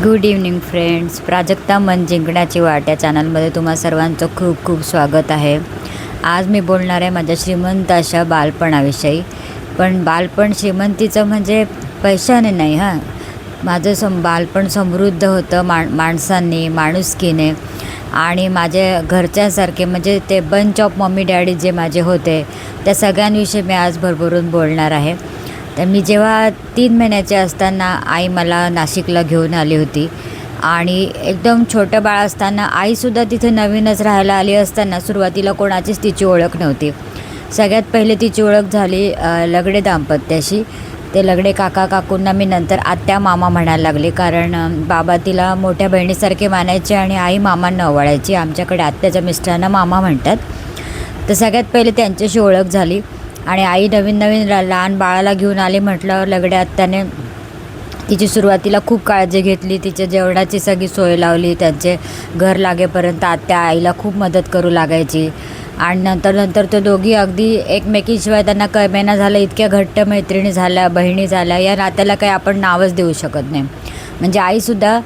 Good evening friends. Prajakta मन जिंकण्याची वाट या चॅनलमध्ये तुम्हा सर्वांचं खूप खूप स्वागत आहे. आज मी बोलणार आहे माझ्या श्रीमंत अशा बालपणाविषयी. पण बालपण श्रीमंतीचं म्हणजे पैशाने नाही हां. माझं बालपण समृद्ध होतं माणसांनी, माणुसकीने आणि माझ्या घरच्यांसारखे म्हणजे ते बंच ऑफ मम्मी डॅडी जे माझे होते त्या सगळ्यांविषयी मी आज भरभरून बोलणार आहे. तर मी जेव्हा 3 महिन्याचे असताना आई मला नाशिकला घेऊन आली होती आणि एकदम छोटं बाळ असताना आईसुद्धा तिथे नवीनच राहायला आली असताना सुरुवातीला कोणाचीच तिची ओळख नव्हती. सगळ्यात पहिले तिची ओळख झाली लगडे दाम्पत्याशी. ते लगडे काका काकूंना मी नंतर आत्या मामा म्हणायला लागले, कारण बाबा तिला मोठ्या बहिणीसारखे मानायचे आणि आई मामांना ओवाळायची. आमच्याकडे आत्याच्या मिस्टरांना मामा म्हणतात. तर सगळ्यात पहिले त्यांच्याशी ओळख झाली आणि आई नवीन लहान बाळाला घेऊन आली म्हटल्यावर लगड्या आत्याने तिची सुरुवातीला खूप काळजी घेतली. तिच्या जेवणाची सगळी सोय लावली. त्यांचे घर लागेपर्यंत आत्या आईला खूप मदत करू लागायची आणि नंतर ते दोघी अगदी एकमेकीशिवाय त्यांना कळमेना झालं. इतक्या घट्ट मैत्रिणी झाल्या, बहिणी झाल्या. या नात्याला काही आपण नावच देऊ शकत नाही. म्हणजे आईसुद्धा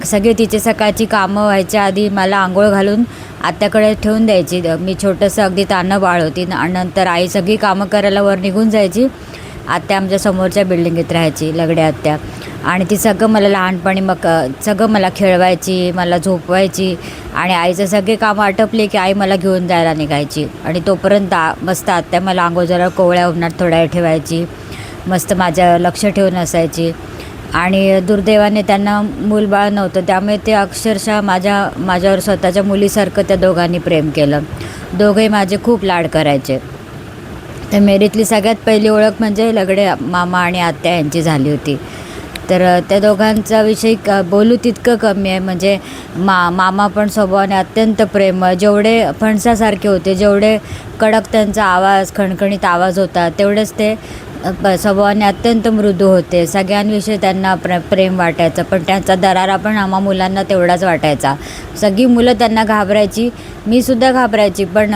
सगळे तिचे सकाळची कामं व्हायच्या आधी मला आंघोळ घालून आत्याकडे ठेवून द्यायची. मी छोटंसं अगदी तान्हं बाळ होती आणि नंतर आई सगळी कामं करायला वर निघून जायची. आत्या आमच्या समोरच्या बिल्डिंगीत राहायची, लगड्या आत्या. आणि ती सगळं मला लहानपणी सगळं मला खेळवायची, मला झोपवायची आणि आईचं सगळे कामं आटपले की आई मला घेऊन जायला निघायची. आणि तोपर्यंत मस्त आत्या मला आंघोळ जरा कोवळ्या उन्हात थोड्या वेळ ठेवायची, मस्त माझं लक्ष ठेवून असायची. आणि दुर्दैवाने त्यांना मूलबाळ नव्हतं, त्यामुळे ते अक्षरशः माझ्यावर स्वतःच्या मुलीसारखं त्या दोघांनी प्रेम केलं. दोघंही माझे खूप लाड करायचे. तर मेरीतली सगळ्यात पहिली ओळख म्हणजे लगडे मामा आणि आत्या यांची झाली होती. तर त्या दोघांचा विषयी बोलू तितकं कमी आहे. म्हणजे मामा पण स्वभावाने अत्यंत प्रेमळ, जेवढे फणसासारखे होते, जेवढे कडक त्यांचा आवाज, खणखणीत आवाज होता, तेवढेच ते स्वभावाने अत्यंत मृदू होते. सगळ्यांविषयी त्यांना प्रेम वाटायचं, पण त्यांचा दरारा पण आम्हा मुलांना तेवढाच वाटायचा. सगळी मुलं त्यांना घाबरायची, मी सुद्धा घाबरायची, पण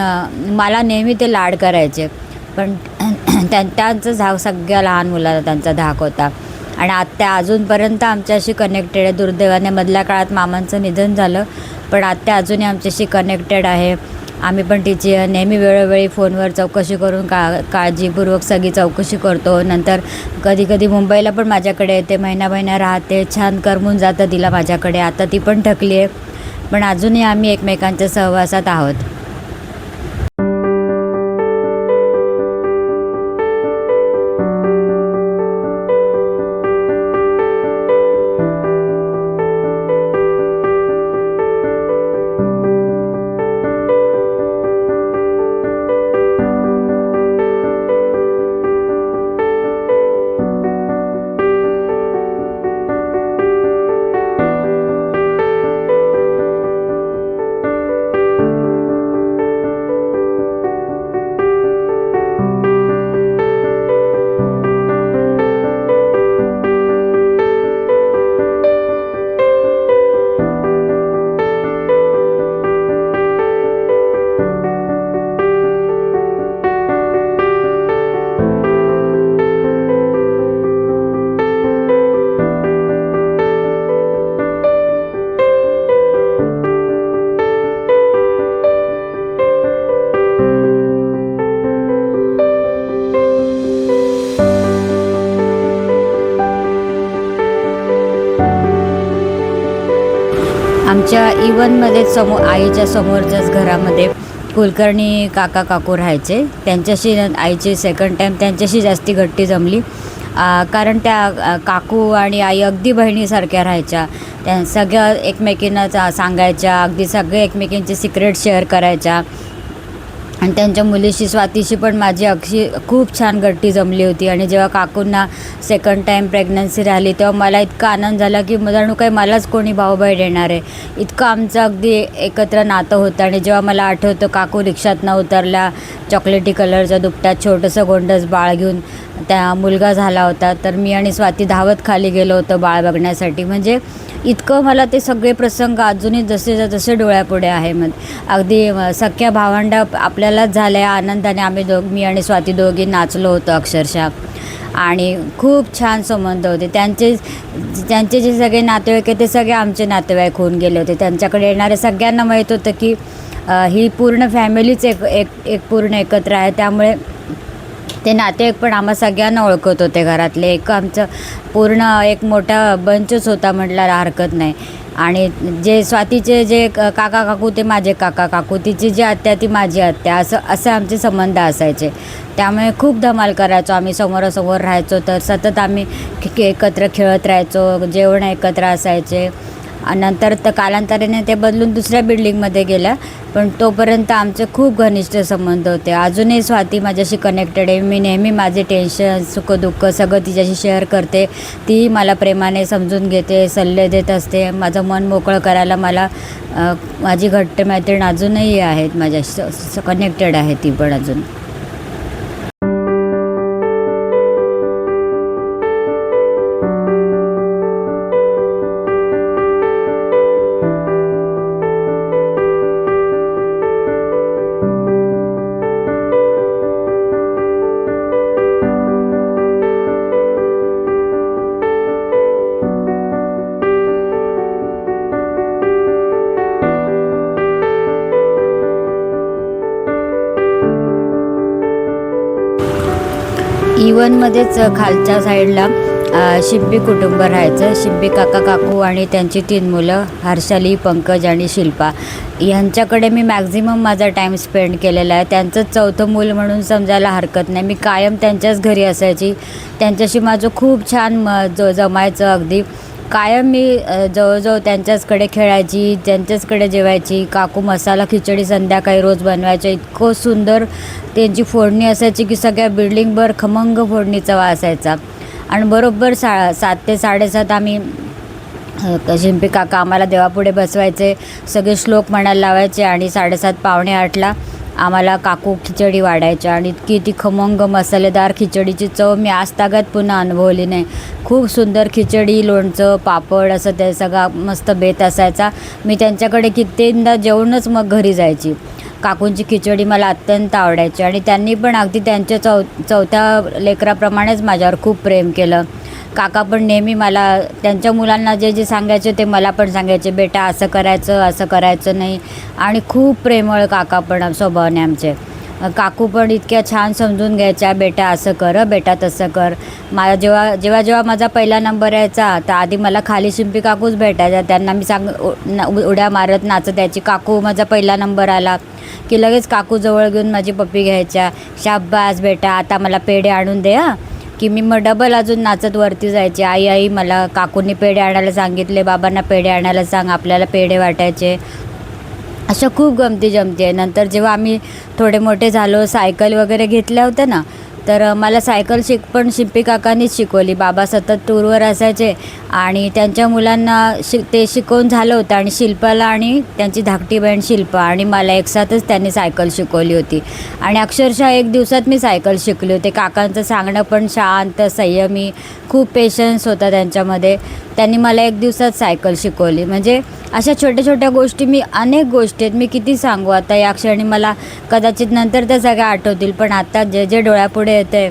मला नेहमी ते लाड करायचे. पण त्यांचं धाक सगळ्या लहान मुलांना त्यांचा धाक होता. आणि आत्या अजूनपर्यंत आमच्याशी कनेक्टेड आहे. दुर्दैवाने मधल्या काळात मामांचं निधन झालं, पण आत्या अजूनही आमच्याशी कनेक्टेड आहे. आम्ही पण तिची नेहमी वेळोवेळी फोनवर चौकशी करून काळजीपूर्वक सगळी चौकशी करतो. नंतर कधी मुंबईला पण माझ्याकडे येते, महिना राहते. छान करमून जातं तिला माझ्याकडे. आता ती पण थकली आहे, पण अजूनही आम्ही एकमेकांच्या सहवासात आहोत. आमच्या इव्हनमध्ये आईच्या समोरच्याच घरामध्ये कुलकर्णी काका काकू राहायचे. त्यांच्याशी आईची सेकंड टाईम त्यांच्याशी जास्ती घट्टी जमली, कारण त्या काकू आणि आई अगदी बहिणीसारख्या राहायच्या. त्या सगळ्या एकमेकींना सांगायच्या, अगदी सगळे एकमेकींचे सिक्रेट शेअर करायच्या. आणि त्यांच्या मुलीशी स्वातीशी पण माझी खूप छान गट्टी जमली होती. आणि जेव्हा काकूंना सेकंड टाईम प्रेग्नन्सी राहिली तेव्हा मला इतका आनंद झाला की जणू काही मलाच कोणी भाऊबहीण येणार आहे, इतकं आमचं अगदी एकत्र नातं होतं. आणि जेव्हा मला आठवतं काकू रिक्षातनं उतरल्या, चॉकलेटी कलरचं दुपट्यात छोटंसं गोंडस बाळ घेऊन, त्या मुलगा झाला होता, तर मी आणि स्वाती धावत खाली गेलो होतो बाळ बघण्यासाठी. म्हणजे इतकं मला ते सगळे प्रसंग अजूनही जसे डोळ्यापुढे आहे. अगदी सख्या भावंडा आपल्यालाच झाल्या आनंदाने. मी आणि स्वाती दोघी नाचलो होतो अक्षरशः. आणि खूप छान संबंध होते. त्यांचे जे सगळे नातेवाईक आहे ते सगळे आमचे नातेवाईक होऊन गेले होते. त्यांच्याकडे येणाऱ्या सगळ्यांना माहीत होतं की ही पूर्ण फॅमिलीच एक पूर्ण एकत्र आहे. त्यामुळे ते नातेवाईक पण आम्हा सगळ्यांना ओळखत होते घरातले. एक आमचं पूर्ण एक मोठा बंचच होता म्हटल्याला हरकत नाही. आणि जे स्वातीचे जे काका काकू ते माझे काका काकू, तिची जी आत्या ती माझी आत्या, असं आमचे संबंध असायचे. त्यामुळे खूप धमाल करायचो आम्ही. समोरासमोर राहायचो तर सतत आम्ही एकत्र खेळत राहायचो, जेवण एकत्र असायचे. नंतर तर कालांतराने ते बदलून दुसऱ्या बिल्डिंगमध्ये गेल्या, पण तोपर्यंत आमचे खूप घनिष्ठ संबंध होते. अजूनही स्वाती माझ्याशी कनेक्टेड आहे. मी नेहमी माझे टेन्शन सुखदुःख सगळं तिच्याशी शेअर करते. तीही मला प्रेमाने समजून घेते, सल्ले देत असते. माझं मन मोकळं करायला मला माझी घट्ट मैत्रीण अजूनही आहेत, माझ्याशी कनेक्टेड आहे ती पण अजून. इवनमध्येच खालच्या साईडला शिंपी कुटुंब राहायचं. शिंपी काका काकू आणि त्यांची 3 मुलं हर्षाली, पंकज आणि शिल्पा. यांच्याकडे मी मॅक्झिमम माझा टाईम स्पेंड केलेला आहे. त्यांचं 4थं मूल म्हणून समजायला हरकत नाही. मी कायम त्यांच्याच घरी असायची. त्यांच्याशी माझं खूप छान जमायचं अगदी. कायम मी जवळजवळ त्यांच्याचकडे खेळायची, त्यांच्याचकडे जेवायची. काकू मसाला खिचडी संध्याकाळी रोज बनवायच्या. इतकं सुंदर त्यांची फोडणी असायची की सगळ्या बिल्डिंगभर खमंग फोडणीचा वास असायचा. आणि बरोबर 7 ते 7:30 आम्ही शिंपी काका आम्हाला देवापुढे बसवायचे, सगळे श्लोक म्हणायला लावायचे आणि 7:30 पावणे 8ला आम्हाला काकू खिचडी वाढायच्या. आणि इतकी ती खमंग मसालेदार खिचडीची चव मी आजतागायत पुन्हा अनुभवली नाही. खूप सुंदर खिचडी, लोणचं, पापड असं ते सगळा मस्त बेत असायचा. मी त्यांच्याकडे कित्येकदा जेवूनच मग घरी जायची. काकूंची खिचडी मला अत्यंत आवडायची आणि त्यांनी पण अगदी त्यांच्या 4थ्या लेकराप्रमाणेच माझ्यावर खूप प्रेम केलं. काका पण नेहमी मला त्यांच्या मुलांना जे सांगायचे ते मला पण सांगायचे, बेटा असं करायचं नाही. आणि खूप प्रेमळ काका पण स्वभावाने आमचे. काकू पण इतक्या छान समजून घ्यायच्या, बेटा असं कर, बेटा तसं कर. मला जेव्हा माझा पहिला नंबर यायचा तर आधी मला खाली शिंपी काकूच भेटायच्या. त्यांना मी उड्या मारत नाचत यायची. काकू माझा पहिला नंबर आला की लगेच काकू जवळ घेऊन माझी पप्पी घ्यायच्या. शाब्बास बेटा, आता मला पेढे आणून दे हां. की मी मग डबल अजून नाचत वरती जायचे. आई मला काकूंनी पेढे आणायला सांगितले, बाबांना पेढे आणायला सांग, आपल्याला पेढे वाटायचे. अशा खूप गमती आहे. नंतर जेव्हा आम्ही थोडे मोठे झालो, सायकल वगैरे घेतल्या होत्या ना, तर मला सायकल पण शिंपी काकांनीच शिकवली. बाबा सतत टूरवर असायचे आणि त्यांच्या मुलांना ते शिकवून झालं होतं. आणि शिल्पाला आणि त्यांची धाकटी बहीण शिल्पा आणि मला एकसाथच त्यांनी सायकल शिकवली होती. आणि अक्षरशः 1 दिवसात मी सायकल शिकली होते. काकांचं सांगणं पण शांत, संयमी, खूप पेशन्स होता त्यांच्यामध्ये. त्यांनी मला 1 दिवसात सायकल शिकवली. म्हणजे अशा छोट्या छोट्या गोष्टी, अनेक गोष्टी आहेत. मी किती सांगू आता. या क्षणी मला कदाचित नंतर त्या सगळ्या आठवतील, पण आता जे डोळ्यापुढे येतं आहे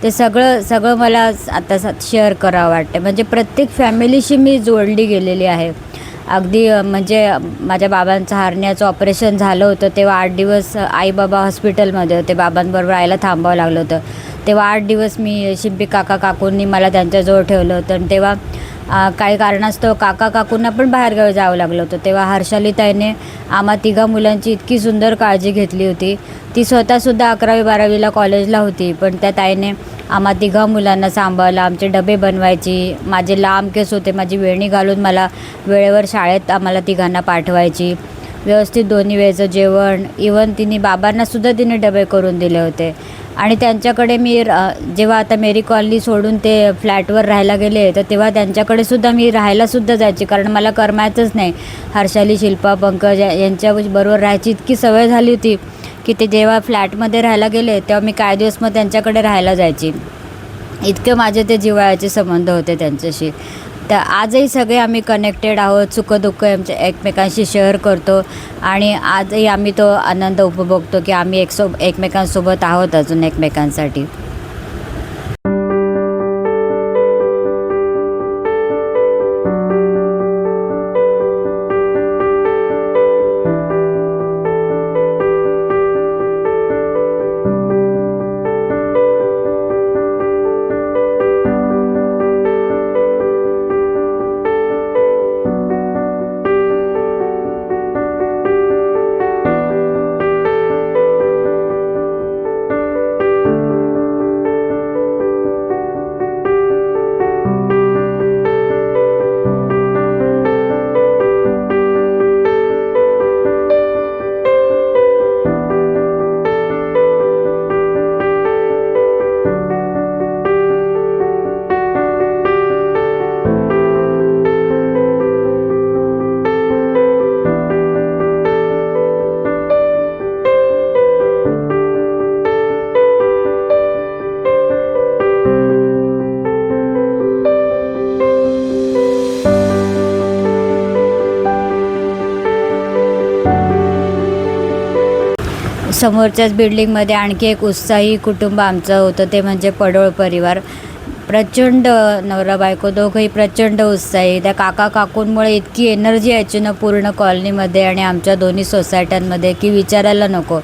ते सगळं मला आता शेअर करावं वाटतं. म्हणजे प्रत्येक फॅमिलीशी मी जोडली गेलेली आहे अगदी. म्हणजे माझ्या बाबांचं हार्नियाचं ऑपरेशन झालं होतं तेव्हा 8 दिवस आई बाबा हॉस्पिटलमध्ये होते. बाबांबरोबर आईला थांबावं लागलं होतं. तेव्हा 8 दिवस मी शिंपी काकूंनी मला त्यांच्याजवळ ठेवलं होतं. आणि तेव्हा काही कारणास्तव काकूंना पण बाहेरगावी जावं लागलं होतं. तेव्हा हर्षालीताईने आम्हा 3 मुलांची इतकी सुंदर काळजी घेतली होती. ती स्वतःसुद्धा 11वी-12वीला कॉलेजला होती, पण त्या ताईने आम्हा 3 मुलांना सांभाळलं. आमचे डबे बनवायची. माझे लांब केस होते, माझी वेणी घालून मला वेळेवर शाळेत आम्हाला 3 पाठवायची. व्यवस्थित 2 वेळेचं जेवण. इवन बाबांनासुद्धा तिने डबे करून दिले होते. आणि त्यांच्याकडे मी जेव्हा आता मेरी कॉलनी सोडून ते फ्लॅटवर राहायला गेले तर तेव्हा त्यांच्याकडेसुद्धा मी राहायलासुद्धा जायची, कारण मला करमायचंच नाही. हर्षाली, शिल्पा, पंकज यांच्याबरोबर राहायची इतकी सवय झाली होती की ते जेव्हा फ्लॅटमध्ये राहायला गेले तेव्हा मी काही दिवस मग त्यांच्याकडे राहायला जायची. इतके माझे ते जिव्हाळ्याचे संबंध होते त्यांच्याशी. तर आजही सगळे आम्ही कनेक्टेड आहोत. सुखदुःख आमच्या एकमेकांशी शेअर करतो आणि आजही आम्ही तो आनंद उपभोगतो की आम्ही एकमेकांसोबत आहोत अजून एकमेकांसाठी. समोरच्याच बिल्डिंगमध्ये आणखी एक उत्साही कुटुंब आमचं होतं, ते म्हणजे पडोळ परिवार. प्रचंड नवरा बायको दोघंही प्रचंड उत्साही. त्या काका काकूंमुळे इतकी एनर्जी यायची ना पूर्ण कॉलनीमध्ये आणि आमच्या दोन्ही सोसायट्यांमध्ये की विचारायला नको.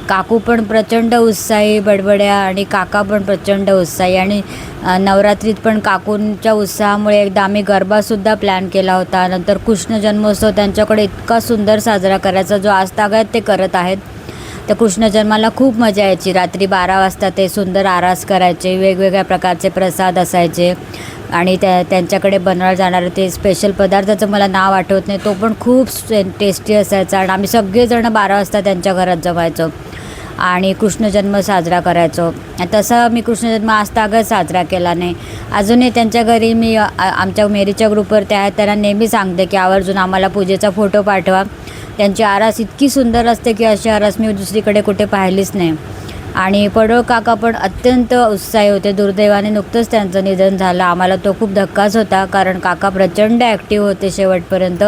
काकू पण प्रचंड उत्साही बडबड्या आणि काका पण प्रचंड उत्साही. आणि नवरात्रीत पण काकूंच्या उत्साहामुळे एकदा आम्ही गरबासुद्धा प्लॅन केला होता. नंतर कृष्ण जन्मोत्सव त्यांच्याकडे इतका सुंदर साजरा करायचा, जो आजतागायत ते करत आहेत. त्या कृष्ण जन्माला खूप मजा यायची. रात्री 12 वाजता ते सुंदर आरास करायचे, वेगवेगळ्या प्रकारचे प्रसाद असायचे आणि त्यांच्याकडे बनवलं जाणारं ते स्पेशल पदार्थाचं मला नाव आठवत नाही, तो पण खूप टेस्टी असायचा. आणि आम्ही सगळेजणं 12 वाजता त्यांच्या घरात जमायचो आणि कृष्णजन्म साजरा करायचो. तसा मी कृष्णजन्म आजतागत साजरा केला नाही. अजूनही त्यांच्या घरी मी आमच्या मेरीच्या ग्रुपवर ते आहेत, त्यांना नेहमी सांगते की आवर्जून आम्हाला पूजेचा फोटो पाठवा. त्यांची आरास इतकी सुंदर असते की अशी आरास मी दुसरीकडे कुठे पाहिलीच नाही. आणि पडोळ काका पण अत्यंत उत्साही होते. दुर्दैवाने नुकतंच त्यांचं निधन झालं. आम्हाला तो खूप धक्काच होता, कारण काका प्रचंड ॲक्टिव्ह होते शेवटपर्यंत.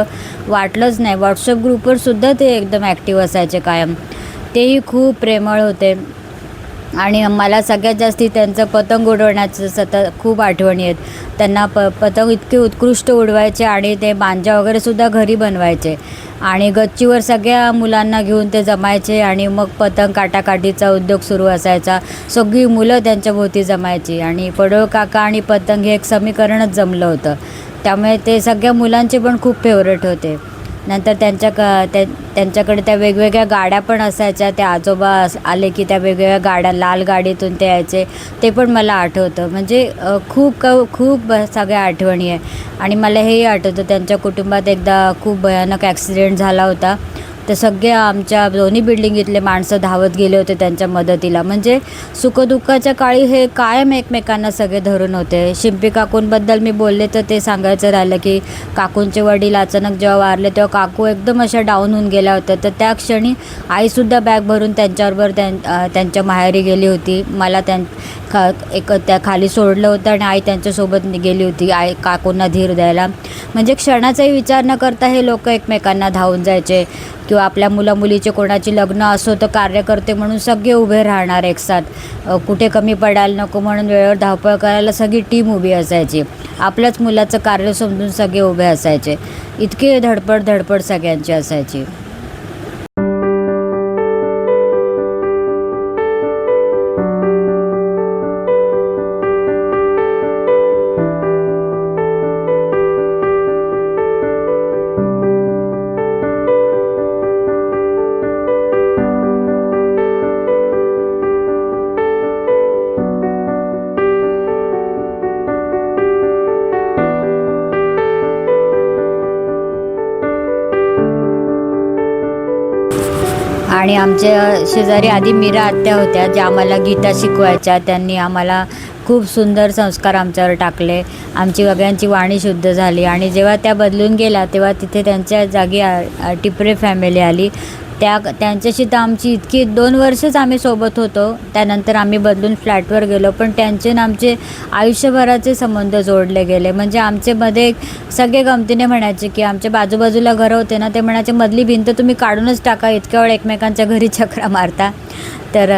वाटलंच नाही. व्हॉट्सअप ग्रुपवरसुद्धा ते एकदम ॲक्टिव्ह असायचे कायम. तेही खूप प्रेमळ होते. आणि मला सगळ्यात जास्ती त्यांचं पतंग उडवण्याचं सतत खूप आठवणी आहेत. त्यांना पतंग इतके उत्कृष्ट उडवायचे आणि ते मांजा वगैरेसुद्धा घरी बनवायचे आणि गच्चीवर सगळ्या मुलांना घेऊन ते जमायचे आणि मग पतंग काटाकाटीचा उद्योग सुरू असायचा. सगळी मुलं त्यांच्या भोवती जमायची आणि पडोळ काका आणि पतंग हे एक समीकरणच जमलं होतं. त्यामुळे ते सगळ्या मुलांचे पण खूप फेवरेट होते. नंतर त्यांच्याकडे त्या वेगवेगळ्या गाड्या पण असायच्या. त्या आजोबा आले की त्या वेगवेगळ्या गाड्या लाल गाडीतून ते यायचे, ते पण मला आठवतं. म्हणजे खूप सगळ्या आठवणी आहे. आणि मला हेही आठवतं त्यांच्या कुटुंबात एकदा खूप भयानक ॲक्सिडेंट झाला होता. तर सगळे आमच्या दोन्ही बिल्डिंगीतले माणसं धावत गेले होते त्यांच्या मदतीला. म्हणजे सुखदुःखाच्या काळी हे कायम एकमेकांना सगळे धरून होते. शिंपी काकूंबद्दल मी बोलले तर ते सांगायचं राहिलं की काकूंचे वडील अचानक जेव्हा वारले तेव्हा काकू एकदम अशा डाऊन होऊन गेल्या होत्या. तर त्या क्षणी आईसुद्धा बॅग भरून त्यांच्याबरोबर त्यांच्या माहेरी गेली होती. मला त्या खाली सोडलं होतं आणि आई त्यांच्यासोबत गेली होती आई काकूंना धीर द्यायला. म्हणजे क्षणाचाही विचार न करता हे लोक एकमेकांना धावून जायचे. किंवा आपल्या मुलीचे कोणाची लग्न असो तर कार्यकर्ते म्हणून सगळे उभे राहणार एकसाथ. कुठे कमी पडायला नको म्हणून वेळेवर धावपळ करायला सगळी टीम उभी असायची. आपल्याच मुलाचं कार्य समजून सगळे उभे असायचे. इतके धडपड सगळ्यांची असायची. आणि आमच्या शेजारी आधी मीरा आत्या होत्या, ज्या आम्हाला गीता शिकवायच्या. त्यांनी आम्हाला खूप सुंदर संस्कार आमच्यावर टाकले. आमची सगळ्यांची वाणी शुद्ध झाली. आणि जेव्हा त्या बदलून गेल्या तेव्हा तिथे त्यांच्या जागी टिपरे फॅमिली आली. त्यांच्याशी तर आमची इतकी 2 वर्षच आम्ही सोबत होतो. त्यानंतर आम्ही बदलून फ्लॅटवर गेलो. पण त्यांचे ना आमचे आयुष्यभराचे संबंध जोडले गेले. म्हणजे आमच्यामध्ये सगळे गमतीने म्हणायचे की आमच्या बाजूबाजूला घरं होते ना, ते म्हणायचे मधली भिंत तुम्ही काढूनच टाका, इतक्या वेळ एकमेकांच्या घरी चक्रा मारता. तर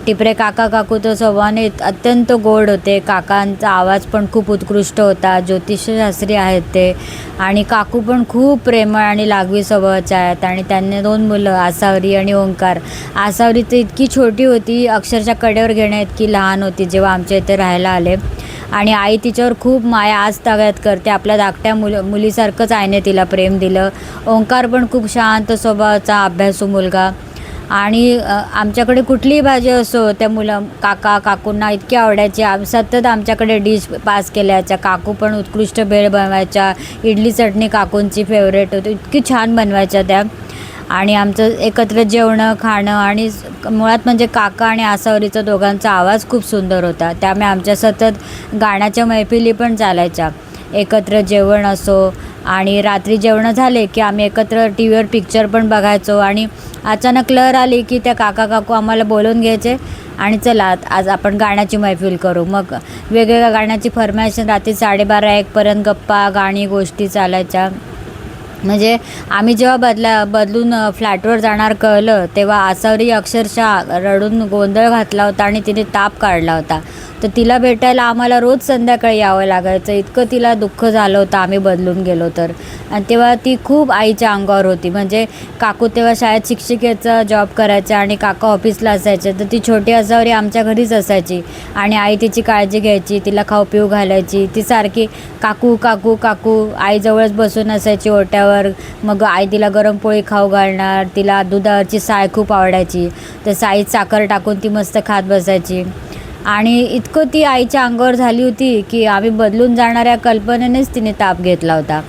टिपरे काका काकू तो स्वभावाने अत्यंत गोड होते. काकांचा आवाज पण खूप उत्कृष्ट होता. ज्योतिषशास्त्री आहेत ते. आणि काकू पण खूप प्रेमळ आणि लागवी स्वभावाच्या आहेत. आणि त्यांनी 2 मुलं, आसावरी आणि ओंकार. आसावरी तर इतकी छोटी होती, अक्षरशः कडेवर घेण्या इतकी लहान होती जेव्हा आमच्या इथे राहायला आले. आणि आई तिच्यावर खूप माया आज तागायत करते. आपल्या धाकट्या मुलीसारखंच आईने तिला प्रेम दिलं. ओंकार पण खूप शांत स्वभावाचा अभ्यासू मुलगा. आणि आमच्याकडे कुठलीही भाजी असो त्या काकूंना इतकी आवडायची. सतत आमच्याकडे डिश पास केल्याच्या. काकू पण उत्कृष्ट भेळ बनवायच्या. इडली चटणी काकूंची फेवरेट होती, इतकी छान बनवायच्या त्या. आणि आमचं एकत्र जेवणं खाणं आणि मुळात म्हणजे काका आणि आसावरीचा दोघांचा आवाज खूप सुंदर होता. त्यामुळे आमच्या सतत गाण्याच्या मैफिली पण चालायच्या. एकत्र जेवण असो आणि रात्री जेवणं झाले की आम्ही एकत्र टी व्हीवर पिक्चर पण बघायचो. आणि अचानक लहर आली की त्या काका काकू आम्हाला बोलवून घ्यायचे आणि चला आज आपण गाण्याची मैफिल करू. मग वेगवेगळ्या गाण्याची फरमाईश रात्री 12:30-1 पर्यंत गप्पा गाणी गोष्टी चालायच्या. म्हणजे आम्ही जेव्हा बदलून फ्लॅटवर जाणार कळलं तेव्हा आसावरी अक्षरशः रडून गोंधळ घातला होता आणि तिने ताप काढला होता. तर तिला भेटायला आम्हाला रोज संध्याकाळी यावं लागायचं, इतकं तिला दुःख झालं होतं आम्ही बदलून गेलो तर. आणि तेव्हा ती खूप आईच्या अंगावर होती. म्हणजे काकू तेव्हा शाळेत शिक्षिकेचा जॉब करायच्या आणि काका ऑफिसला असायचे, तर ती छोटी आसावरी आमच्या घरीच असायची आणि आई तिची काळजी घ्यायची, तिला खाऊ पिऊ घालायची. ती सारखी काकू काकू काकू आईजवळच बसून असायची ओट्यावर. मग आई तिला गरम पोळी खाऊ घालणार, तिला दुधाची साय खूप आवडायची, तर साईत साखर टाकून ती मस्त खात बसायची. आणि इतकं ती आईच्या अंगावर झाली होती की आम्ही बदलून जाणाऱ्या कल्पनेनेच तिने ताप घेतला होता.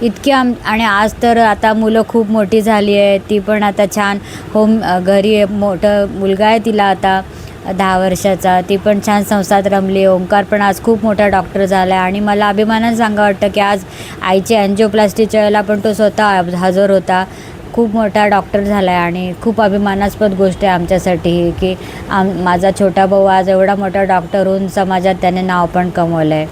इतकी आणि आज तर आता मुलं खूप मोठी झाली आहे, ती पण आता छान घरी मोठं मुलगा आहे तिला आता 10 वर्षाचा, ती पण छान संसारात रमली. ओंकार पण आज खूप मोठा डॉक्टर झाला आहे आणि मला अभिमानानं सांगा वाटतं की आज आईची अँजिओप्लास्टीच्या वेळेला पण तो स्वतः हजर होता. खूप मोठा डॉक्टर झाला आहे आणि खूप अभिमानास्पद गोष्ट आहे आमच्यासाठी ही की माझा छोटा भाऊ आज एवढा मोठा डॉक्टर होऊन समाजात त्याने नाव पण कमवलं आहे.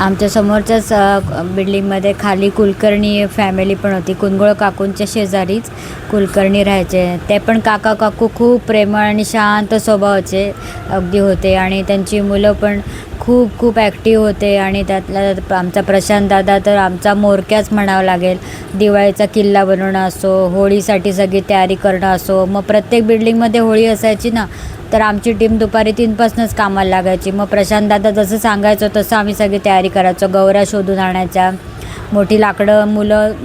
आमच्या समोरच्याच बिल्डिंगमध्ये खाली कुलकर्णी फॅमिली पण होती. कुंदगोळ काकूंच्या शेजारीच कुलकर्णी राहायचे. ते पण काका काकू खूप प्रेमळ आणि शांत स्वभावाचे अगदी होते आणि त्यांची मुलं पण खूप खूप ॲक्टिव्ह होते. आणि त्यातला आमचा प्रशांत दादा तर आमचा मोरक्याच म्हणावं लागेल. दिवाळीचा किल्ला बनवणं असो, होळीसाठी सगळी तयारी करणं असो, मग प्रत्येक बिल्डिंगमध्ये होळी असायची ना, तर आमची टीम दुपारी 3पासूनच कामाला लागायची. मग प्रशांत दादा जसं सांगायचं तसं आम्ही सगळी तयारी करायचो. गौऱ्या शोधून आणायच्या, मोठी लाकडं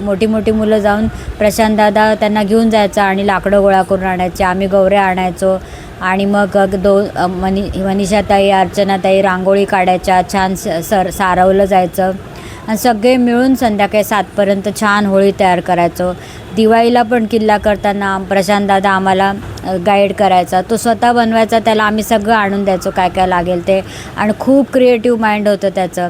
मोठी मोठी मुलं जाऊन प्रशांत दादा त्यांना घेऊन जायचा आणि लाकडं गोळा करून आणायचे. आम्ही गौऱ्या आणायचो आणि मग मनीषाताई, अर्चनाताई रांगोळी काढायच्या, छान सारवलं जायचं आणि सगळे मिळून संध्याकाळी 7पर्यंत छान होळी तयार करायचो. दिवाळीला पण किल्ला करताना प्रशांत दादा आम्हाला गाईड करायचा. तो स्वतः बनवायचा, त्याला आम्ही सगळं आणून द्यायचो काय काय लागेल ते, आणि खूप क्रिएटिव्ह माइंड होतं त्याचं.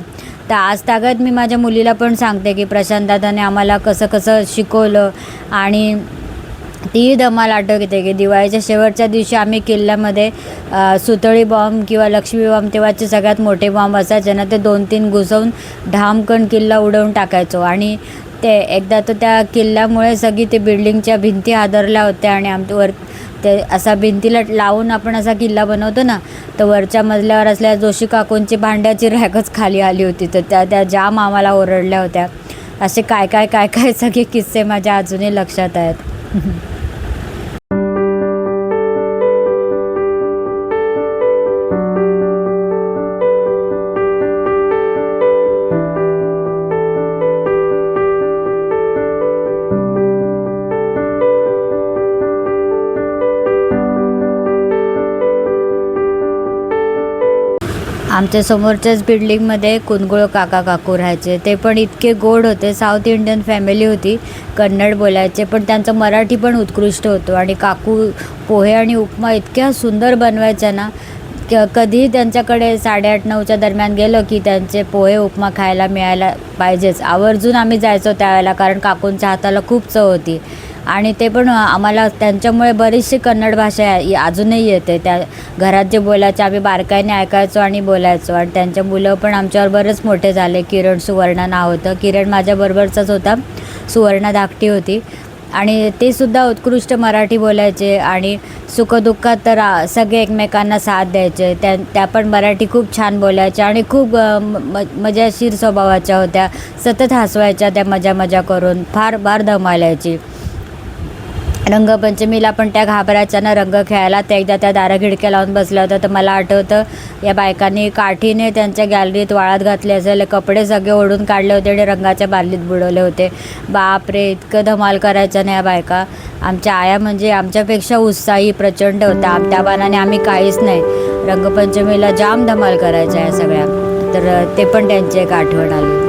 तर आज तागत मी माझ्या मुलीला पण सांगते की प्रशांत दादाने आम्हाला कसं कसं शिकवलं. आणि ती धमाल आठवते की दिवाळीच्या शेवटच्या दिवशी आम्ही किल्ल्यामध्ये सुतळी बॉम्ब किंवा लक्ष्मी बॉम्ब, तेव्हाचे सगळ्यात मोठे बॉम्ब असायचे ना, ते 2-3 घुसवून ढामकण किल्ला उडवून टाकायचो. आणि ते एकदा तर त्या किल्ल्यामुळे सगळी ते बिल्डिंगच्या भिंती हादरल्या होत्या आणि आमच्यावर ते असा भिंतीला लावून आपण असा किल्ला बनवतो ना, तर वरच्या मजल्यावर असल्या जोशी काकूंची भांड्याची रॅकच खाली आली होती. तर त्या जाम आम्हाला ओरडल्या होत्या. असे काय काय काय काय सगळे किस्से माझ्या अजूनही लक्षात आहेत. आमच्या समोरच्याच बिल्डिंगमध्ये कुंदगोळ काका काकू राहायचे. ते पण इतके गोड होते. साऊथ इंडियन फॅमिली होती, कन्नड बोलायचे, पण त्यांचं मराठी पण उत्कृष्ट होतं. आणि काकू पोहे आणि उपमा इतक्या सुंदर बनवायच्या ना, कधीही त्यांच्याकडे 8:30-9च्या दरम्यान गेलो की त्यांचे पोहे उपमा खायला मिळायला पाहिजेच. आवर्जून आम्ही जायचो त्यावेळेला, कारण काकूंच्या हाताला खूप चव होती. आणि ते पण आम्हाला त्यांच्यामुळे बरीचशी कन्नड भाषा अजूनही येते. त्या घरात जे बोलायचे आम्ही बारकाईने ऐकायचो आणि बोलायचो. आणि त्यांचे मुलं पण आमच्यावर बरेच मोठे झाले. किरण सुवर्णा नाव होतं. किरण माझ्याबरोबरचाच होता, सुवर्णा धाकटी होती. आणि ते सुद्धा उत्कृष्ट मराठी बोलायचे आणि सुखदुःखात तर सगळे एकमेकांना साथ द्यायचे. त्या पण मराठी खूप छान बोलायच्या आणि खूप मजाशीर स्वभावाच्या होत्या. सतत हसवायच्या त्या, मजा करून फार धमाल यायची. रंगपंचमीला पण त्या घाबरायच्या ना रंग खेळायला. त्या एकदा त्या दारा खिडक्या लावून बसल्या होत्या, तर मला आठवतं या बायकांनी काठीने त्यांच्या गॅलरीत वाळत घातले असेल, कपडे सगळे ओढून काढले होते आणि रंगाच्या बादलीत बुडवले होते. बापरे, इतकं धमाल करायच्या ना या बायका. आमच्या आया म्हणजे आमच्यापेक्षा उत्साही प्रचंड होत्या. त्या बाणाने आम्ही काहीच नाही. रंगपंचमीला जाम धमाल करायच्या या सगळ्या. तर ते पण त्यांची एक आठवण आली.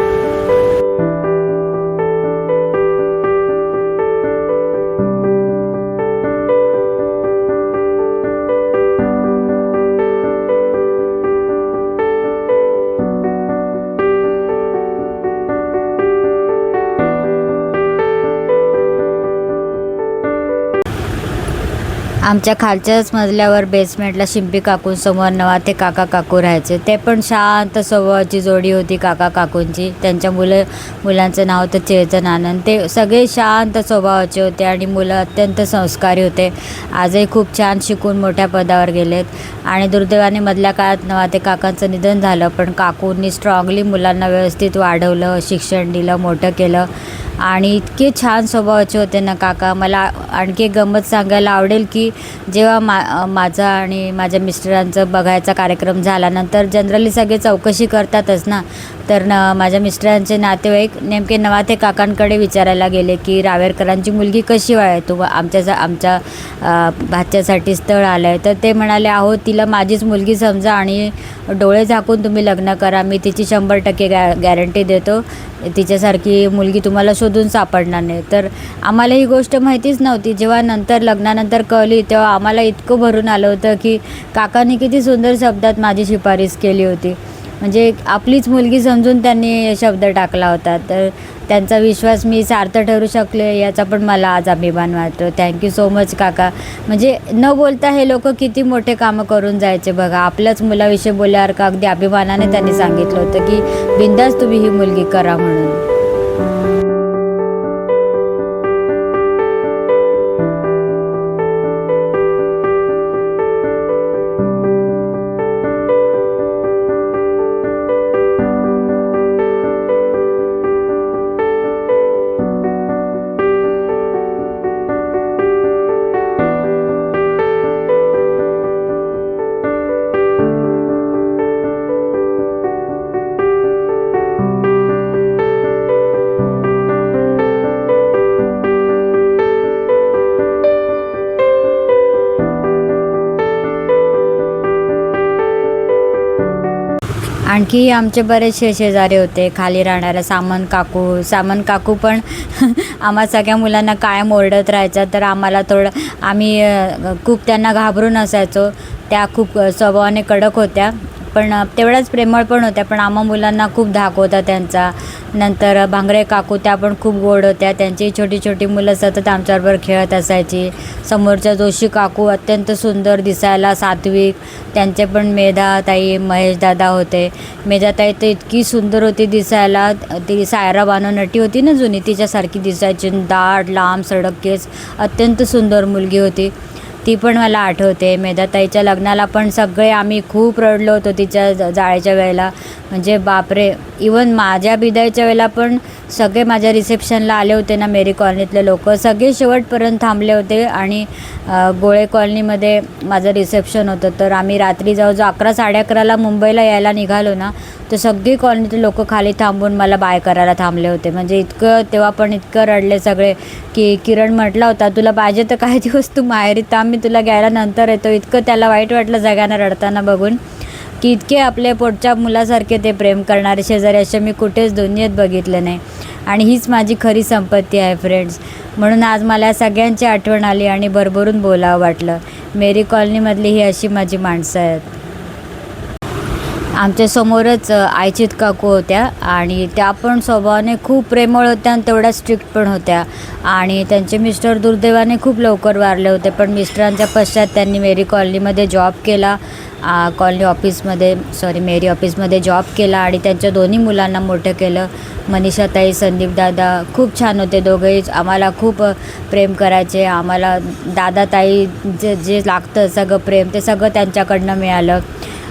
आमच्या खालच्याच मजल्यावर बेसमेंटला शिंपी काकूंसमोर नवाते काका काकू राहायचे. ते पण शांत स्वभावाची जोडी होती काका काकूंची. त्यांच्या मुलांचं नाव होतं चेतन आनंद. ते सगळे शांत स्वभावाचे होते आणि मुलं अत्यंत संस्कारी होते. आजही खूप छान शिकून मोठ्या पदावर गेलेत. आणि दुर्दैवाने मधल्या काळात नवाते काकांचं निधन झालं, पण काकूंनी स्ट्रॉंगली मुलांना व्यवस्थित वाढवलं, शिक्षण दिलं, मोठं केलं. आणि इतके छान स्वभावाचे होते ना काका. मला आणखी एक गंमत सांगायला आवडेल की जेव्हा माझा आणि माझ्या मिस्टरांचं बघायचा कार्यक्रम झाल्यानंतर जनरली सगळे चौकशी करतातच ना. तर माझ्या मिस्टरांचे नातेवाईक नेमके नवाते काकांकडे विचारायला गेले की रावेरकरांची मुलगी कशी आहे, आमच्या भाच्यासाठी स्थळ आलं आहे. तर ते म्हणाले, अहो तिला माझीच मुलगी समजा आणि डोळे झाकून तुम्ही लग्न करा. मी तिची 100% गॅरंटी देतो. तिच्यासारखी मुलगी तुम्हाला शोधून सापडणार नाही. तर आम्हाला ही गोष्ट माहितीच नव्हती. जेव्हा नंतर लग्नानंतर कळली तेव्हा आम्हाला इतकं भरून आलं होतं की काकांनी किती सुंदर शब्दात माझी शिफारस केली होती. म्हणजे आपलीच मुलगी समजून त्यांनी शब्द टाकला होता. तर त्यांचा विश्वास मी सार्थ ठरू शकले याचा पण मला आज अभिमान वाटतो. थँक्यू सो मच काका. म्हणजे न बोलता हे लोक किती मोठे कामं करून जायचे बघा. आपल्याच मुलाविषयी बोलल्यावर का अगदी अभिमानाने त्यांनी सांगितलं होतं की बिंदास तुम्ही ही मुलगी करा म्हणून. आणखी आमचे बरेचसे शेजारी होते खाली राहणाऱ्या सामंत काकू पण आम्हा सगळ्या मुलांना कायम ओरडत राहायच्या. तर आम्हाला आम्ही खूप त्यांना घाबरून असायचो. त्या खूप स्वभावाने कडक होत्या, पण तेवढ्याच प्रेमळ पण होत्या. पण आम्हा मुलांना खूप धाक होता त्यांचा. नंतर भांगरे काकू, त्या पण खूप गोड होत्या. त्यांची छोटी मुलं सतत आमच्याबरोबर खेळत असायची. समोरच्या जोशी काकू अत्यंत सुंदर दिसायला, सात्विक. त्यांचे पण मेधाताई, महेशदादा होते. मेधाताई तर इतकी सुंदर होती दिसायला. ती सायरा बानो नटी होती ना जुनी, तिच्यासारखी दिसायची. दाट लांब सडक केस, अत्यंत सुंदर मुलगी होती. ती पण मला आठवते. मेधाताईच्या लग्नाला पण सगळे आम्ही खूप रडलो होतो तिच्या जाळ्याच्या वेळेला. म्हणजे बापरे, इवन माझ्या बिदायच्या वेळेला पण सगळे माझ्या रिसेप्शनला आले होते ना, मेरी कॉलनीतले लोक सगळे शेवटपर्यंत थांबले होते. आणि गोळे कॉलनीमध्ये माझं रिसेप्शन होतं. तर आम्ही रात्री जवळजवळ 11-11:30ला मुंबईला यायला निघालो ना, तर सगळी कॉलनीतले लोक खाली थांबून मला बाय करायला थांबले होते. म्हणजे तेव्हा पण इतकं रडले सगळे की किरण म्हटला होता, तुला पाहिजे तर काही दिवस तू माहेरी थांब, मी तुला घ्यायला नंतर येतो. इतकं त्याला वाईट वाटलं जगांना रडताना बघून की इतके आपले पोटच्या मुलासारखे ते प्रेम करणारे शेजारी असे मी कुठेच दुनियेत बघितले नाही. आणि हीच माझी खरी संपत्ती आहे फ्रेंड्स. म्हणून आज मला सगळ्यांची आठवण आली आणि भरभरून बोलावं वाटलं. मेरी कॉलनीमधली ही अशी माझी माणसं आहेत. आमच्या समोरच आईचित काकू होत्या आणि त्या पण स्वभावाने खूप प्रेमळ होत्या आणि तेवढ्या स्ट्रिक्ट पण होत्या. आणि त्यांचे मिस्टर दुर्दैवाने खूप लवकर वारले होते, पण मिस्टरांच्या पश्चात त्यांनी मेरी कॉलनीमध्ये जॉब केला, कॉलनी ऑफिसमध्ये मेरी ऑफिसमध्ये जॉब केला आणि त्यांच्या दोन्ही मुलांना मोठं केलं. मनीषाताई, संदीप दादा खूप छान होते दोघंही. आम्हाला खूप प्रेम करायचे. आम्हाला दादाताई जे लागतं सगळं प्रेम ते सगळं त्यांच्याकडनं मिळालं.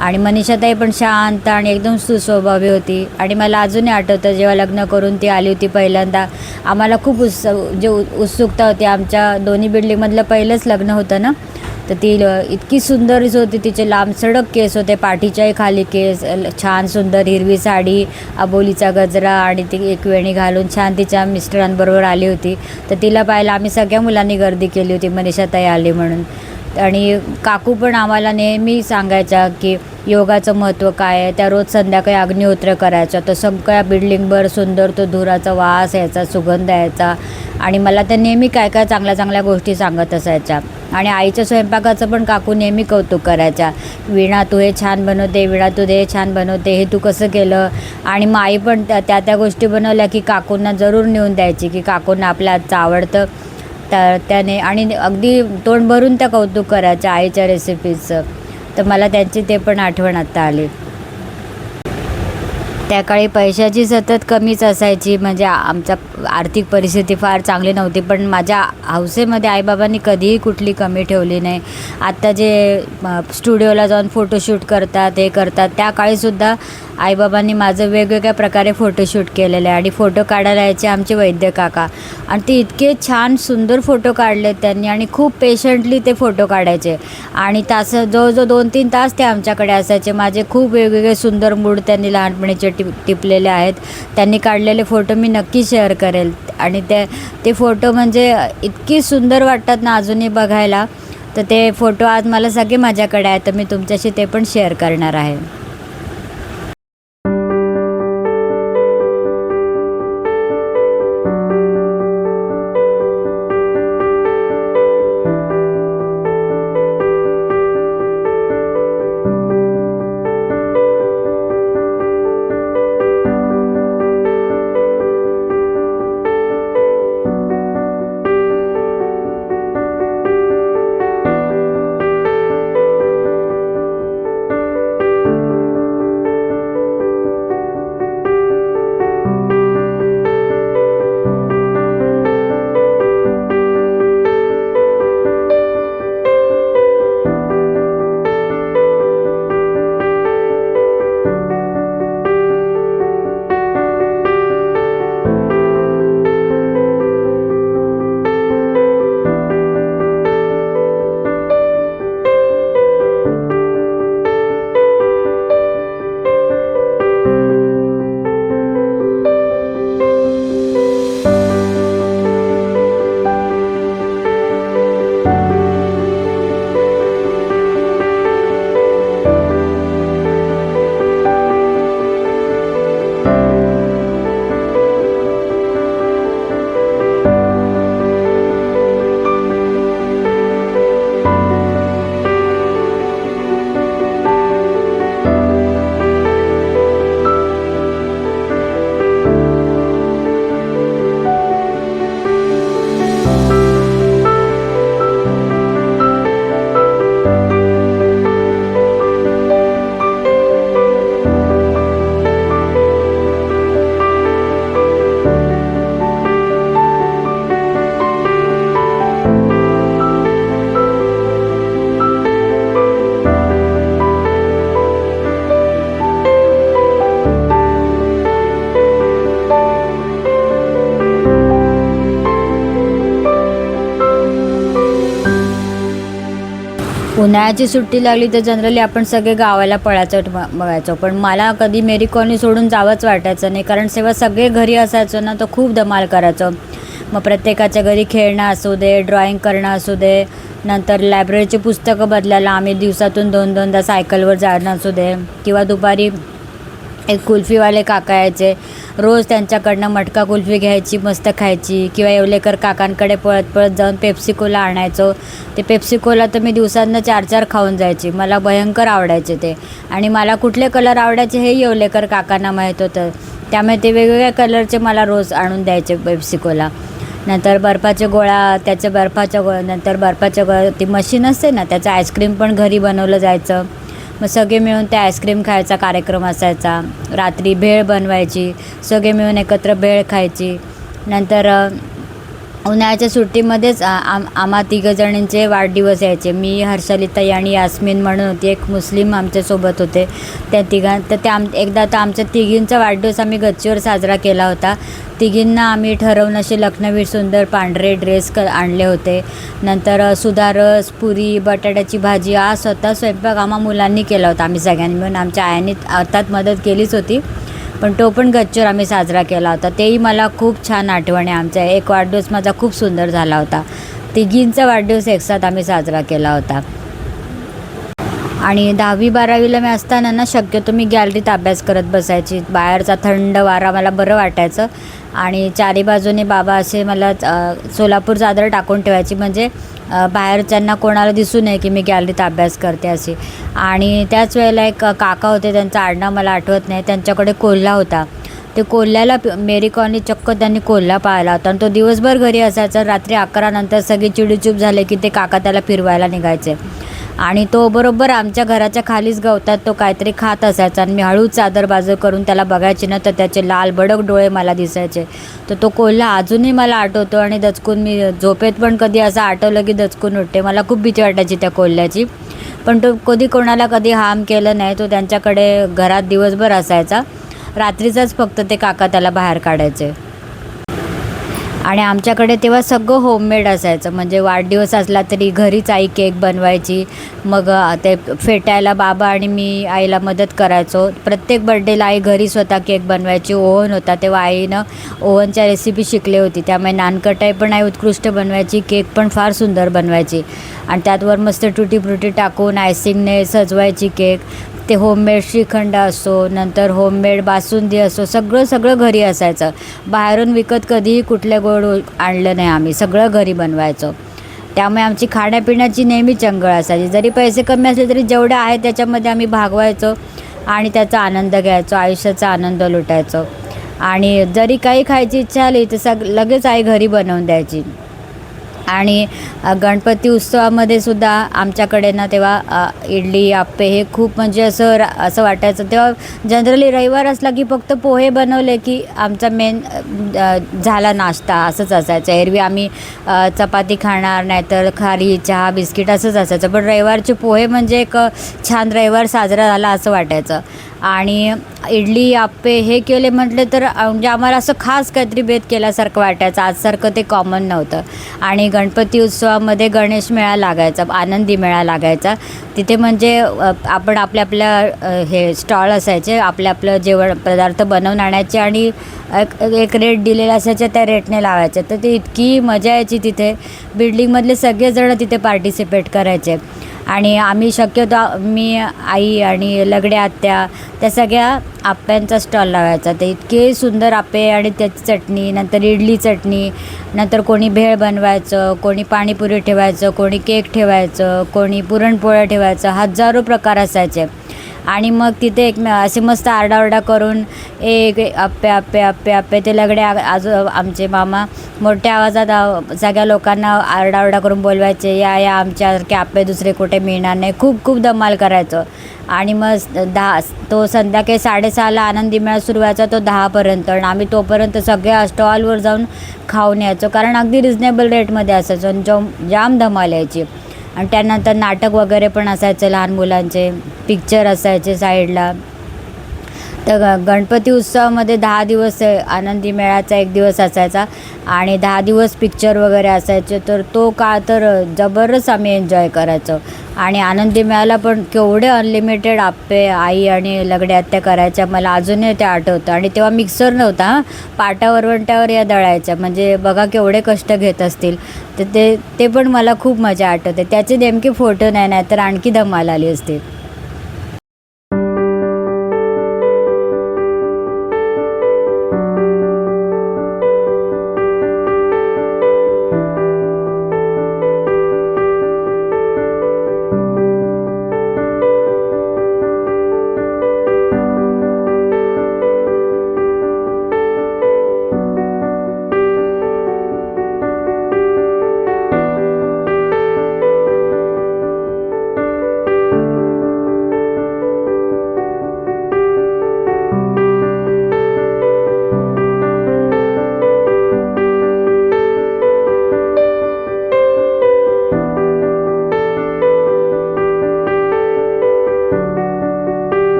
आणि मनीषाताई पण शांत आणि एकदम सुस्वभावी होती. आणि मला अजूनही आठवतं जेव्हा लग्न करून ती आली होती पहिल्यांदा, आम्हाला खूप उत्सुकता होती. आमच्या दोन्ही बिल्डिंगमधलं पहिलंच लग्न होतं ना, तर ती इतकी सुंदर होती. तिचे लांबसडक केस होते, पाठीच्याही खाली केस, छान सुंदर हिरवी साडी, अबोलीचा गजरा आणि ती एक वेणी घालून छान तिच्या मिस्टरांबरोबर आली होती. तर तिला पाहायला आम्ही सगळ्या मुलांनी गर्दी केली होती मनीषाताई आली म्हणून. आणि काकू पण आम्हाला नेहमी सांगायच्या की योगाचं महत्त्व काय आहे. त्या रोज संध्याकाळी अग्निहोत्र करायच्या, तर सगळ्या बिल्डिंगभर सुंदर तो धुराचा वास यायचा, सुगंध यायचा. आणि मला त्या नेहमी काय काय चांगल्या चांगल्या गोष्टी सांगत असायच्या. आणि आईच्या स्वयंपाकाचं पण काकू नेहमी कौतुक करायच्या. वीणा तू हे छान बनवते, वीणा तू हे छान बनवते, हे तू कसं केलं. आणि मग आई पण त्या गोष्टी बनवल्या की काकूंना जरूर नेऊन द्यायची की काकूंना आपल्या हातचं आवडतं. तर त्याने आणि अगदी तोंड भरून त्या कौतुक करायच्या आईच्या रेसिपीचं. तर मला त्यांची ते पण आठवण आत्ता आली. त्या काळी पैशाची सतत कमीच असायची, म्हणजे आमच्या आर्थिक परिस्थिती फार चांगली नव्हती, पण माझ्या हौसेमध्ये आईबाबांनी कधीही कुठली कमी ठेवली नाही. आत्ता जे स्टुडिओला जाऊन फोटोशूट करतात हे करतात, त्या काळीसुद्धा आईबाबांनी माझं वेगवेगळ्या प्रकारे फोटोशूट केलेलं आहे. आणि फोटो काढायला यायचे आमचे वैद्य काका, आणि ते इतके छान सुंदर फोटो काढले त्यांनी आणि खूप पेशंटली ते फोटो काढायचे. आणि जवळजवळ 2-3 तास ते आमच्याकडे असायचे. माझे खूप वेगवेगळे सुंदर मूड त्यांनी लहानपणीचे टिपलेले आहेत. त्यांनी काढलेले फोटो मी नक्की शेअर करेल. आणि ते फोटो म्हणजे इतकी सुंदर वाटतात ना अजूनही बघायला. तर ते फोटो आज मला सगळे माझ्याकडे आहेत, तर मी तुमच्याशी ते पण शेअर करणार आहे. उन्हाळ्याची सुट्टी लागली तर जनरली आपण सगळे गावाला पळायचं बघायचो. पण मला कधी मेरी कॉलनी सोडून जावंच वाटायचं नाही, कारण तेव्हा सगळे घरी असायचो ना, तर खूप धमाल करायचो. मग प्रत्येकाच्या घरी खेळणं असू दे, ड्रॉइंग करणं असू दे, नंतर लायब्ररीची पुस्तकं बदलायला आम्ही दिवसातून 2-2दा सायकलवर जाणं असू दे, किंवा दुपारी एक कुल्फीवाले काका यायचे, रोज त्यांच्याकडनं मटका कुल्फी घ्यायची, मस्त खायची. किंवा येवलेकर काकांकडे पळत पळत जाऊन पेप्सी कोला आणायचो. ते पेप्सी कोला तर मी दिवसातनं 4-4 खाऊन जायची. मला भयंकर आवडायचे ते. आणि मला कुठले कलर आवडायचे हे येवलेकर काकांना माहीत होतं, त्यामुळे ते वेगवेगळ्या कलरचे मला रोज आणून द्यायचे पेप्सी कोला. नंतर बर्फाचे गोळा, त्याच्या बर्फाच्या गोळा ती मशीन असते ना, त्याचं आईस्क्रीम पण घरी बनवलं जायचं. मग सगळे मिळून ते आईस्क्रीम खायचा कार्यक्रम असायचा. रात्री भेळ बनवायची, सगळे मिळून एकत्र भेळ खायची. नंतर उन्हाळ्याच्या सुट्टीमध्येच आम्हा तिघंजणींचे वाढदिवस यायचे. मी, हर्षलिताई आणि यास्मिन म्हणून होती, एक मुस्लिम आमच्यासोबत होते. एकदा तर आमच्या तिघींचा वाढदिवस आम्ही गच्चीवर साजरा केला होता. तिघींना आम्ही ठरवून असे लखनवी सुंदर पांढरे ड्रेस आणले होते. नंतर सुधारस, पुरी, बटाट्याची भाजी हा स्वतः स्वयंपाक आम्हा मुलांनी केला होता. आम्ही सगळ्यांनी मिळून, आमच्या आईने अर्थात मदत केलीच होती, पण तो पण गच्चीवर आम्ही साजरा केला होता. तेही मला खूप छान आठवण आहे. आमचा एक वाढदिवस माझा खूप सुंदर झाला होता. तिघींचा वाढदिवस एकसाथ आम्ही साजरा केला होता. आणि 10वी-12वीला मी असताना ना, शक्यतो मी गॅलरीत अभ्यास करत बसायची. बाहेरचा थंड वारा मला बरं वाटायचं. आणि चारी बाजूने बाबा असे मला सोलापूर चादर टाकून ठेवायची, म्हणजे बाहेरच्यांना कोणाला दिसू नये की मी गॅलरीत अभ्यास करते अशी. आणि त्याच वेळेला एक काका होते, त्यांचं आडनाव मला आठवत नाही, त्यांच्याकडे कोल्हा होता. ते कोल्ह्याला मेरी कॉलनी चक्क त्यांनी कोल्हा पाळला होता. आणि तो दिवसभर घरी असायचा. रात्री 11 नंतर सगळी चिडीचूप झाले की ते काका त्याला फिरवायला निघायचे. आणि तो बरोबर आमच्या घराच्या खालीच गवतात तो काहीतरी खात असायचा. आणि मी हळूच चादर बाजू करून त्याला बघायची ना, तर त्याचे लाल भडक डोळे मला दिसायचे. तर तो कोल्हा अजूनही मला आठवतो. आणि दचकून मी झोपेत पण कधी असं आठवलं की दचकून उठते. मला खूप भीती वाटायची त्या कोल्ह्याची. पण तो कोणाला कधी हार्म केलं नाही. तो त्यांच्याकडे घरात दिवसभर असायचा. रात्रीचाच फक्त ते काका त्याला बाहेर काढायचे. आणि आमच्याकडे तेव्हा सगळं होममेड असायचं. म्हणजे वाढदिवस असला तरी घरीच आई केक बनवायची. मग ते फेटायला बाबा आणि मी आईला मदत करायचो. प्रत्येक बड्डेला आई घरी स्वतः केक बनवायची. ओव्हन होता तेव्हा, आईनं ओव्हनच्या रेसिपी शिकली होती, त्यामुळे नानकटाई पण आई उत्कृष्ट बनवायची, केक पण फार सुंदर बनवायची. आणि त्यातवर मस्त टुटी फ्रुटी टाकून आयसिंगने सजवायची केक. ते होममेड श्रीखंड असो, नंतर होममेड बासुंदी असो, सगळं घरी असायचं. बाहेरून विकत कधीही कुठले गोड आणलं नाही आम्ही, सगळं घरी बनवायचो. त्यामुळे आमची खाण्यापिण्याची नेहमी चंगळ असायची. जरी पैसे कमी असले तरी जेवढे आहे त्याच्यामध्ये आम्ही भागवायचो आणि त्याचा आनंद घ्यायचो, आयुष्याचा आनंद लुटायचो. आणि जरी काही खायची इच्छा आली तर लगेच आई घरी बनवून द्यायची. आणि गणपती उत्सवामध्ये सुद्धा आमच्याकडे ना तेव्हा इडली आप्पे हे खूप म्हणजे असं वाटायचं. तेव्हा जनरली रविवार असला की फक्त पोहे बनवले की आमचा मेन झाला नाश्ता असंच असायचं. एरवी आम्ही चपाती खाणार, नाहीतर खारी, चहा, बिस्किट असंच असायचं. पण रविवारचे पोहे म्हणजे एक छान रविवार साजरा झाला असं वाटायचं. आणि इडली आप्पे हे केले म्हटले तर म्हणजे आम्हाला असं खास काहीतरी बेत केल्यासारखं वाटायचं. आजसारखं ते कॉमन नव्हतं. आणि गणपती उत्सवामध्ये गणेश मेळा लागायचा, आनंदी मेळा लागायचा. तिथे म्हणजे आपण आपल्या हे स्टॉल असायचे, आपलं जेवण पदार्थ बनवून आणायचे आणि एक रेट दिलेला असायच्या, त्या रेटने लावायचे. तर ते इतकी मजा यायची तिथे. बिल्डिंगमधले सगळेजण तिथे पार्टिसिपेट करायचे. आणि आम्ही शक्यतो मी, आई आणि लगड्या आत्या त्या सगळ्या आप्प्यांचा स्टॉल लावायचा. ते इतके सुंदर आप्पे आणि त्याची चटणी, नंतर इडली चटणी, नंतर कोणी भेळ बनवायचं, कोणी पाणीपुरी ठेवायचं, कोणी केक ठेवायचं, कोणी पुरणपोळ्या ठेवायचं, हजारो प्रकार असायचे. आणि मग तिथे असे मस्त आरडाओरडा करून एक आप्पे आप्पे आप्पे आप्पे ते लगडे आमचे मामा मोठ्या आवाजात सगळ्या लोकांना आरडाओरडा करून बोलवायचे, या आमच्यासारखे आप्पे दुसरे कुठे मिळणार नाही. खूप धमाल करायचो. आणि मग तो संध्याकाळी 6:30ला आनंदी मेळा सुरू व्हायचा, तो 10पर्यंत. आणि आम्ही तोपर्यंत सगळ्या स्टॉलवर जाऊन खाऊन यायचो, कारण अगदी रिजनेबल रेटमध्ये असायचं आणि जाम धमाल यायची. आणि त्यानंतर नाटक वगैरे पण असायचे, लहान मुलांचे पिक्चर असायचे साईडला. तर गणपती उत्सवामध्ये 10 दिवस आनंदी मेळाचा 1 दिवस असायचा आणि 10 दिवस पिक्चर वगैरे असायचे. तर तो काळ तर जबरदस्त आम्ही एन्जॉय करायचो. आणि आनंदी मेळाला पण केवढे अनलिमिटेड आप्पे आई आणि लगड्या आत्या करायच्या, मला अजूनही ते आठवतं. आणि तेव्हा मिक्सर नव्हता, पाटावरवंट्यावर या दळायच्या. म्हणजे बघा केवढे कष्ट घेत असतील. तर ते पण मला खूप मजा आठवते. त्याचे नेमके फोटो नाही तर आणखी धमाल आली असते.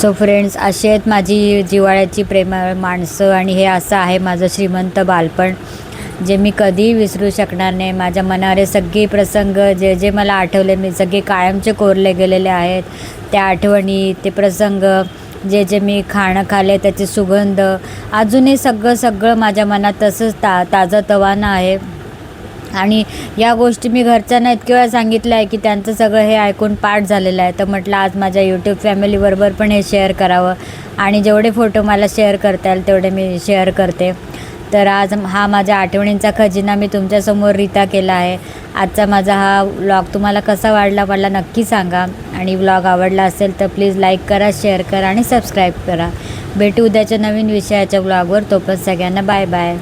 सो फ्रेंड्स, अशी आहेत माझी जिव्हाळ्याची प्रेमळ माणसं आणि हे असं आहे माझं श्रीमंत बालपण, जे मी कधीही विसरू शकणार नाही. माझ्या मनावर सगळे प्रसंग जे जे मला आठवले मी सगळे कायमचे कोरले गेलेले आहेत. त्या आठवणी, ते प्रसंग, जे जे मी खाणं खाल्ले त्याचे सुगंध, अजूनही सगळं माझ्या मनात तसंच ताजंतवानं आहे. आणि या गोष्टी मी घरच्यांना इतके वेळा सांगितलं आहे की त्यांचं सगळं हे ऐकून पाठ झालेलं आहे. तर म्हटलं आज माझ्या यूट्यूब फॅमिलीबरोबर पण हे शेअर करावं आणि जेवढे फोटो मला शेअर करता येईल तेवढे मी शेअर करते. तर आज हा माझ्या आठवणींचा खजिना मी तुमच्यासमोर रिता केला आहे. आजचा माझा हा व्लॉग तुम्हाला कसा वाटला मला नक्की सांगा. आणि व्लॉग आवडला असेल तर प्लीज लाईक करा, शेअर करा आणि सबस्क्राईब करा. भेटू उद्याच्या नवीन विषयाच्या व्लॉगवर. तोपर्यंत सगळ्यांना बाय बाय.